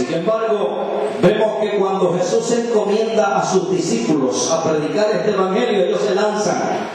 Sin embargo, vemos que cuando Jesús encomienda a sus discípulos a predicar este evangelio, ellos se lanzan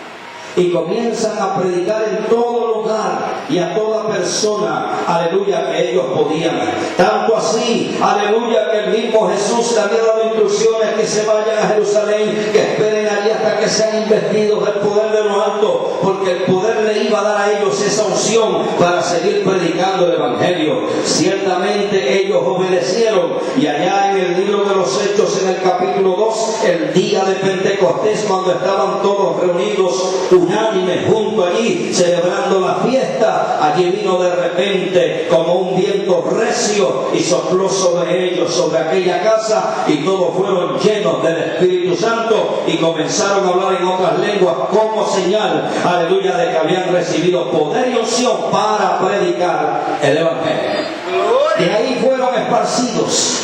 y comienzan a predicar en todo lugar y a toda persona, aleluya, que ellos podían. Tanto así, aleluya, que el mismo Jesús le había dado instrucciones que se vayan a Jerusalén, que esperen allí hasta que sean investidos del poder de lo alto, porque el poder le iba a dar a ellos esa unción para seguir predicando el evangelio. Ciertamente ellos obedecieron, y allá en el libro de los Hechos, en el capítulo 2, el día de Pentecostés, cuando estaban todos reunidos unánimes junto allí celebrando la fiesta, allí vino de repente como un viento recio y sopló sobre ellos, sobre aquella casa, y todos fueron llenos del Espíritu Santo y comenzaron a hablar en otras lenguas como señal, aleluya, de que habían recibido poder y unción para predicar el evangelio. De ahí fueron esparcidos.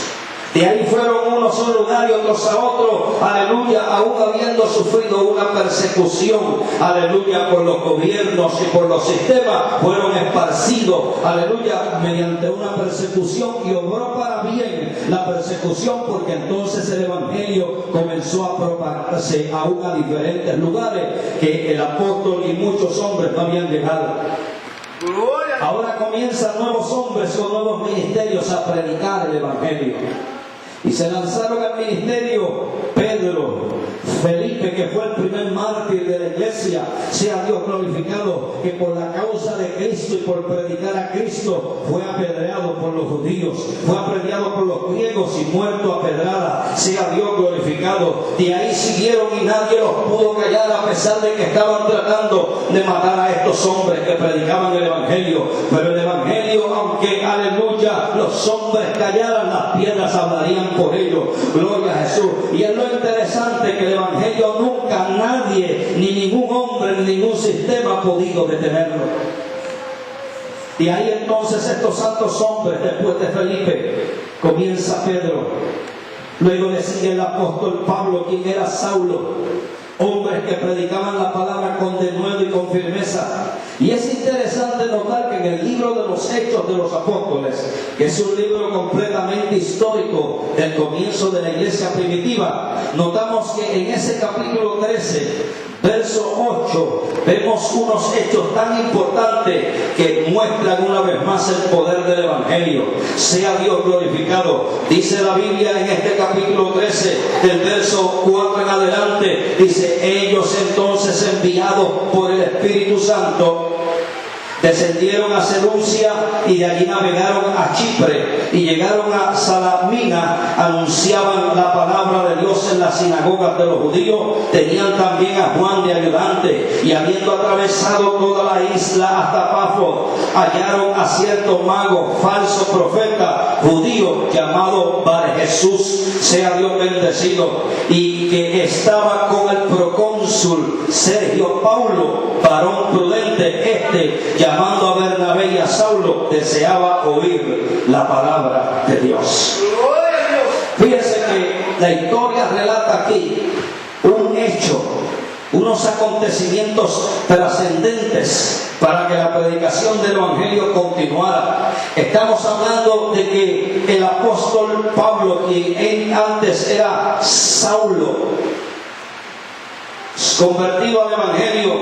De ahí fueron unos a un lugar y otros a otro, aleluya, aún habiendo sufrido una persecución, aleluya, por los gobiernos y por los sistemas, fueron esparcidos, aleluya, mediante una persecución, y obró para bien la persecución, porque entonces el evangelio comenzó a propagarse aún a diferentes lugares que el apóstol y muchos hombres no habían llegado. Ahora comienzan nuevos hombres con nuevos ministerios a predicar el evangelio. Y se lanzaron al ministerio Pedro, Felipe, que fue el primer mártir de la iglesia, sea Dios glorificado, que por la causa de Cristo y por predicar a Cristo fue apedreado por los judíos, fue apedreado por los griegos y muerto a pedrada, sea Dios glorificado. De ahí siguieron y nadie los pudo callar, a pesar de que estaban tratando de matar a estos hombres que predicaban el evangelio. Pero el evangelio, aunque, aleluya, los hombres callaran, las piedras hablarían por ellos. Gloria a Jesús. Y es lo interesante, que el evangelio nunca nadie, ni ningún hombre, ni ningún sistema ha podido detenerlo. Y ahí entonces estos santos hombres, después de Felipe, comienza Pedro, luego le sigue el apóstol Pablo, quien era Saulo, hombres que predicaban la palabra con denuedo y con firmeza. Y es interesante notar que en el libro de los Hechos de los Apóstoles, que es un libro completamente histórico del comienzo de la iglesia primitiva, notamos que en ese capítulo 13, verso 8, vemos unos hechos tan importantes que muestran una vez más el poder del evangelio. Sea Dios glorificado. Dice la Biblia en este capítulo 13, del verso 4 en adelante, dice: ellos entonces, enviados por el Espíritu Santo, descendieron a Seleucia y de allí navegaron a Chipre y llegaron a Salamina, anunciaban la palabra de Dios en las sinagogas de los judíos, tenían también a Juan de ayudante, y habiendo atravesado toda la isla hasta Pafos, hallaron a cierto mago, falso profeta judío, llamado Bar Jesús, sea Dios bendecido, y que estaba con el procónsul Sergio Paulo, varón prudente, llamando a Bernabé y a Saulo, deseaba oír la palabra de Dios. Fíjense que la historia relata aquí un hecho, unos acontecimientos trascendentes para que la predicación del evangelio continuara. Estamos hablando de que el apóstol Pablo, quien antes era Saulo, convertido al evangelio,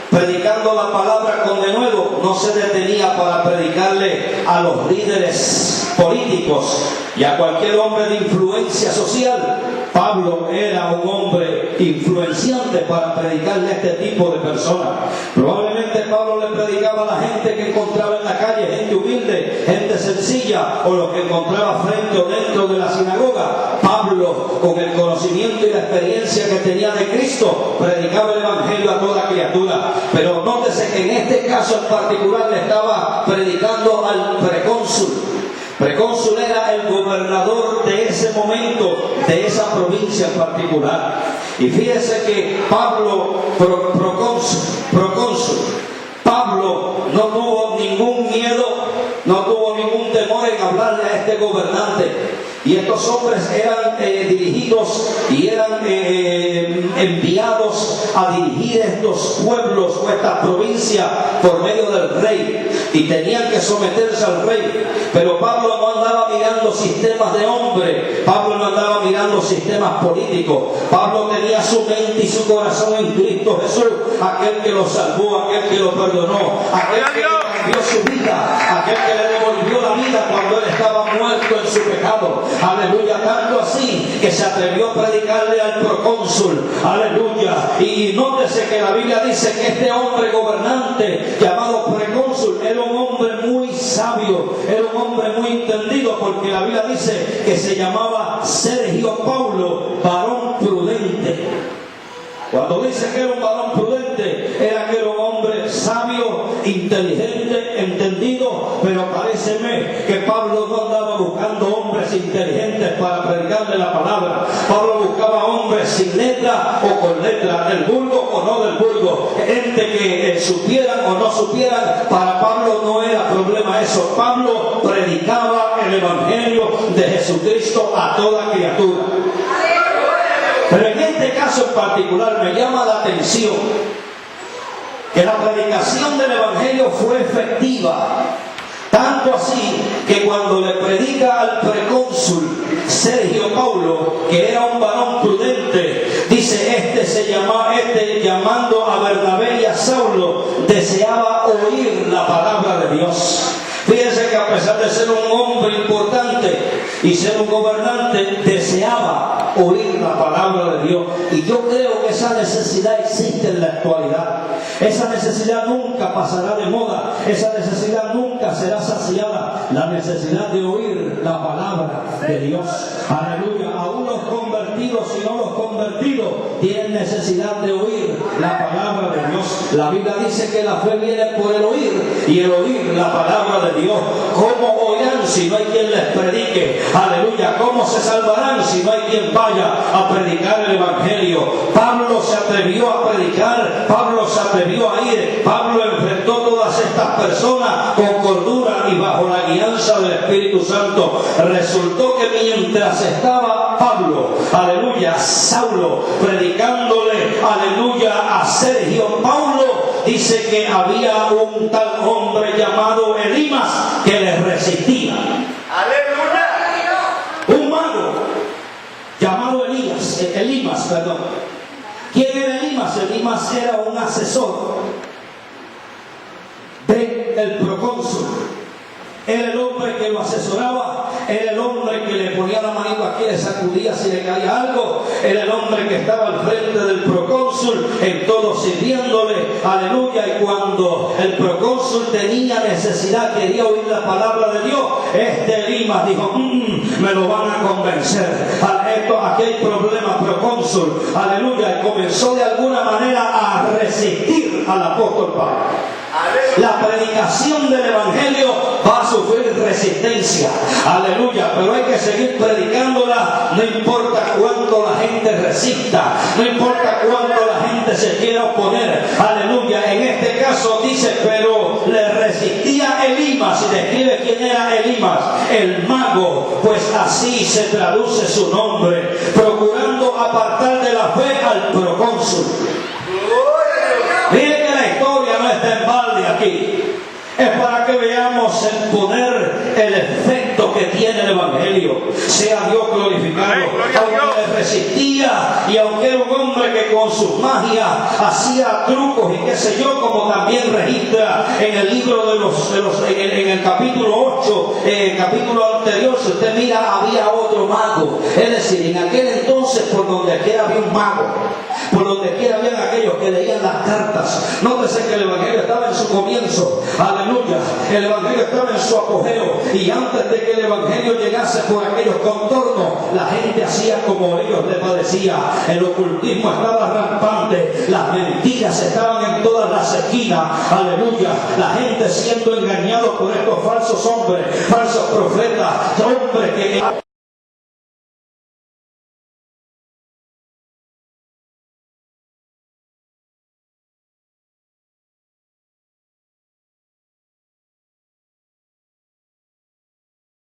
predicando la palabra con denuedo, no se detenía para predicarle a los líderes políticos y a cualquier hombre de influencia social. Pablo era un hombre influenciante para predicarle a este tipo de personas. Probablemente Pablo le predicaba a la gente que encontraba en la calle, gente humilde, gente sencilla, o los que encontraba frente o dentro de la sinagoga. Pablo, con el conocimiento y la experiencia que tenía de Cristo, predicaba el evangelio a toda criatura. Pero nótese que en este caso en particular le estaba predicando al precónsul. Precónsul era el gobernador de ese momento, de esa provincia en particular. Y fíjese que Pablo, procónsul, Pablo no tuvo ningún miedo, no tuvo ningún ningún temor en hablarle a este gobernante. Y estos hombres eran dirigidos y eran enviados a dirigir estos pueblos o esta provincia por medio del rey, y tenían que someterse al rey. Pero Pablo no andaba mirando sistemas de hombre, Pablo no andaba mirando sistemas políticos. Pablo tenía su mente y su corazón en Cristo Jesús, aquel que lo salvó, aquel que lo perdonó, aquel que le cambió su vida, aquel que le devolvió la vida cuando él estaba muerto en su pecado. Aleluya, tanto así que se atrevió a predicarle al procónsul. Aleluya. Y nótese que la Biblia dice que este hombre gobernante llamado procónsul era un hombre muy sabio, era un hombre muy entendido, porque la Biblia dice que se llamaba Sergio Paulo, varón prudente. Cuando dice que era un varón prudente, era que era un hombre sabio, inteligente, entendido. Pero paréceme que Pablo no andaba buscando hombres inteligentes para predicarle la palabra. Pablo buscaba hombres sin letra o con letra, del vulgo o no del vulgo, gente que supieran o no supieran. Para Pablo no era problema eso. Pablo predicaba el evangelio de Jesucristo a toda criatura. Pero en este caso en particular me llama la atención que la predicación del evangelio fue efectiva, tanto así que cuando le predica al procónsul Sergio Paulo, que era un varón prudente, dice llamando a Bernabé y a Saulo, deseaba oír la palabra de Dios. Fíjense que a pesar de ser un hombre importante y ser un gobernante, deseaba oír la palabra de Dios. Y yo creo que esa necesidad existe en la actualidad. Esa necesidad nunca pasará de moda. Esa necesidad nunca será saciada. La necesidad de oír la palabra de Dios. Aleluya. Aún los convertidos y no los convertidos tienen necesidad de oír la palabra de Dios. La Biblia dice que la fe viene por el oír, y el oír la palabra de Dios. ¿Cómo oirán si no hay quien les predique? Aleluya. ¿Cómo se salvarán si no hay quien vaya a predicar el evangelio? Pablo se atrevió a predicar, Pablo se atrevió a ir, Pablo enfrentó todas estas personas con cordura y bajo la guianza del Espíritu Santo. Resultó que mientras estaba Pablo, aleluya, Saulo, predicándole, aleluya, a Sergio Paulo, dice que había un tal hombre llamado Elimas que le resistía. ¡Aleluya! Un mago llamado Elimas. ¿Quién era Elimas? Elimas era un asesor del procónsul. Era el hombre que lo asesoraba, era el hombre que le ponía la manito aquí, le sacudía si le caía algo, era el hombre que estaba al frente del procónsul, en todo sirviéndole, aleluya. Y cuando el procónsul tenía necesidad, quería oír la palabra de Dios, este Elimas dijo, me lo van a convencer, aquí hay problema, procónsul, aleluya. Y comenzó de alguna manera a resistir al apóstol Pablo. La predicación del evangelio va a sufrir resistencia, aleluya, pero hay que seguir predicándola, no importa cuánto la gente resista, no importa cuánto la gente se quiera oponer, aleluya. En este caso dice, pero le resistía Elimas, y describe quién era Elimas, el mago, pues así se traduce su nombre, procurando apartar de la fe al procónsul. Miren que la historia no está en balde aquí. Es para que veamos el poder, el efecto que tiene el evangelio. Sea Dios glorificado. Aunque le resistía, y aunque era un hombre que con sus magias hacía trucos y qué sé yo, como también registra en el libro en el capítulo 8, capítulo anterior, si usted mira, había otro mago. Es decir, en aquel entonces por donde quiera había un mago, por donde quiera habían aquellos que leían las cartas. Nótese que el evangelio estaba en su comienzo, aleluya, el evangelio estaba en su apogeo, y antes de que el evangelio llegase por aquellos contornos, la gente hacía como ellos le parecía. El ocultismo estaba rampante, las mentiras estaban en todas las esquinas, aleluya, la gente siendo engañado por estos falsos hombres, falsos profetas, hombres que